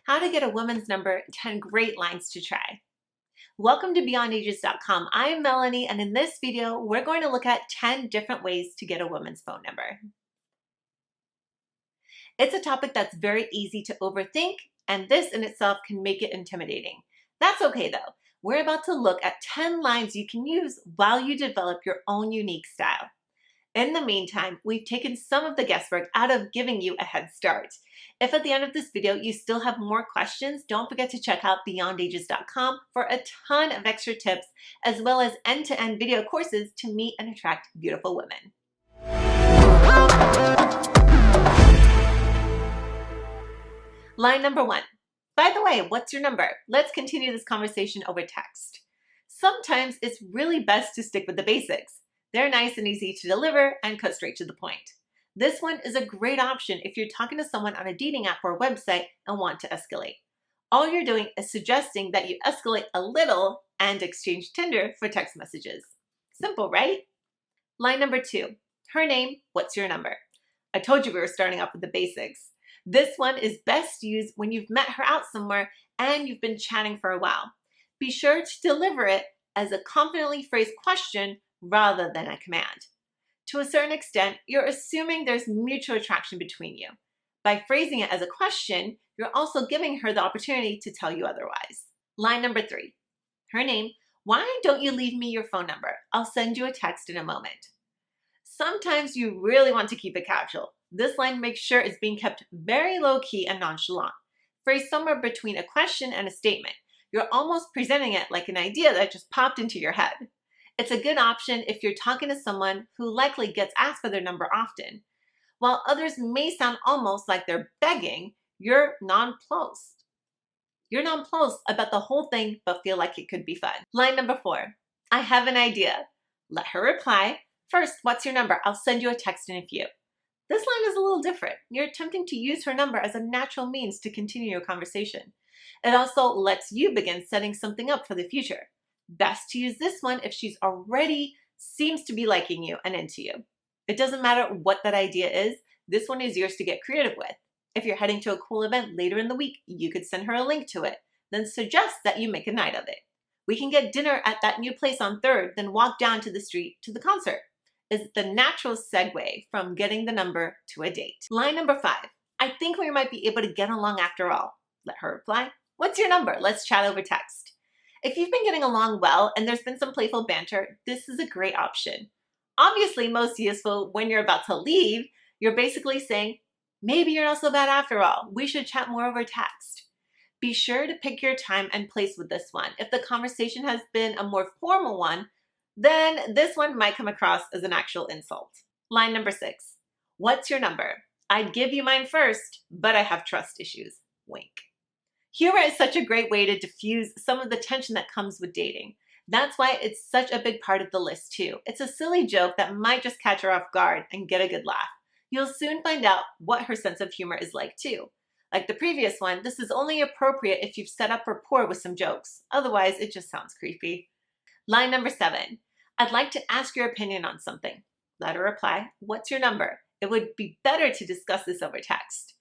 How to get a woman's number, 10 great lines to try. Welcome to BeyondAges.com. I'm Melanie, and in this video, we're going to look at 10 different ways to get a woman's phone number. It's a topic that's very easy to overthink, and this in itself can make it intimidating. That's okay though. We're about to look at 10 lines you can use while you develop your own unique style. In the meantime, we've taken some of the guesswork out of giving you a head start. If at the end of this video you still have more questions, don't forget to check out BeyondAges.com for a ton of extra tips, as well as end-to-end video courses to meet and attract beautiful women. Line number 1. By the way, what's your number? Let's continue this conversation over text. Sometimes it's really best to stick with the basics. They're nice and easy to deliver and cut straight to the point. This one is a great option if you're talking to someone on a dating app or a website and want to escalate. All you're doing is suggesting that you escalate a little and exchange Tinder for text messages. Simple, right? Line number 2. Her name, what's your number? I told you we were starting off with the basics. This one is best used when you've met her out somewhere and you've been chatting for a while. Be sure to deliver it as a confidently phrased question rather than a command. To a certain extent, you're assuming there's mutual attraction between you. By phrasing it as a question, you're also giving her the opportunity to tell you otherwise. Line number 3. Her name, why don't you leave me your phone number? I'll send you a text in a moment. Sometimes you really want to keep it casual. This line makes sure it's being kept very low-key and nonchalant. Phrased somewhere between a question and a statement. You're almost presenting it like an idea that just popped into your head. It's a good option if you're talking to someone who likely gets asked for their number often. While others may sound almost like they're begging, you're nonplussed. You're nonplussed about the whole thing but feel like it could be fun. Line number 4. I have an idea. Let her reply. First, what's your number? I'll send you a text in a few. This line is a little different. You're attempting to use her number as a natural means to continue your conversation. It also lets you begin setting something up for the future. Best to use this one if she's already seems to be liking you and into you. It doesn't matter what that idea is, this one is yours to get creative with. If you're heading to a cool event later in the week, you could send her a link to it, then suggest that you make a night of it. We can get dinner at that new place on 3rd, then walk down to the street to the concert. Is the natural segue from getting the number to a date. Line number 5. I think we might be able to get along after all. Let her reply. What's your number? Let's chat over text. If you've been getting along well and there's been some playful banter, this is a great option. Obviously most useful when you're about to leave, you're basically saying, maybe you're not so bad after all. We should chat more over text. Be sure to pick your time and place with this one. If the conversation has been a more formal one, then this one might come across as an actual insult. Line number 6. What's your number? I'd give you mine first, but I have trust issues. Wink. Humor is such a great way to diffuse some of the tension that comes with dating. That's why it's such a big part of the list too. It's a silly joke that might just catch her off guard and get a good laugh. You'll soon find out what her sense of humor is like too. Like the previous one, this is only appropriate if you've set up rapport with some jokes. Otherwise, it just sounds creepy. Line number 7. I'd like to ask your opinion on something. Let her reply, what's your number? It would be better to discuss this over text.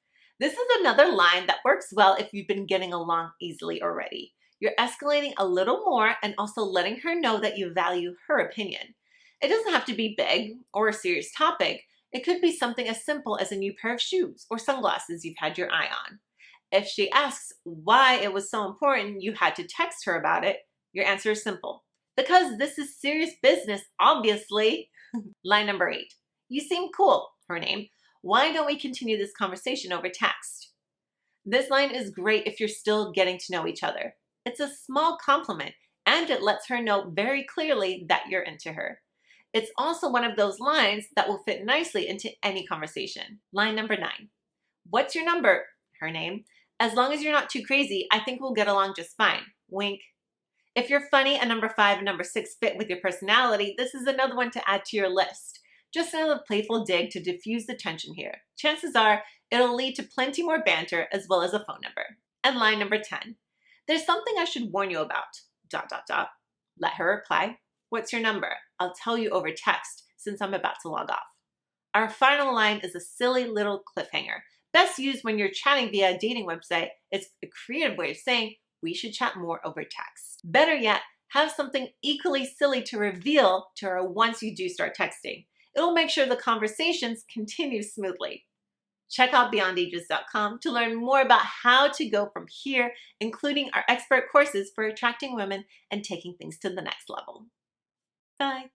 This is another line that works well if you've been getting along easily already. You're escalating a little more and also letting her know that you value her opinion. It doesn't have to be big or a serious topic. It could be something as simple as a new pair of shoes or sunglasses you've had your eye on. If she asks why it was so important you had to text her about it, your answer is simple. Because this is serious business, obviously. Line number 8. You seem cool. Her name. Why don't we continue this conversation over text? This line is great if you're still getting to know each other. It's a small compliment and it lets her know very clearly that you're into her. It's also one of those lines that will fit nicely into any conversation. Line number 9. What's your number? Her name. As long as you're not too crazy, I think we'll get along just fine. Wink. If you're funny and number 5 and number 6 fit with your personality, this is another one to add to your list. Just another playful dig to diffuse the tension here. Chances are it'll lead to plenty more banter as well as a phone number. And line number 10. There's something I should warn you about. ... Let her reply. What's your number? I'll tell you over text since I'm about to log off. Our final line is a silly little cliffhanger, Best used when you're chatting via a dating website. It's a creative way of saying we should chat more over text. Better yet, have something equally silly to reveal to her once you do start texting. It'll make sure the conversations continue smoothly. Check out beyondages.com to learn more about how to go from here, including our expert courses for attracting women and taking things to the next level. Bye.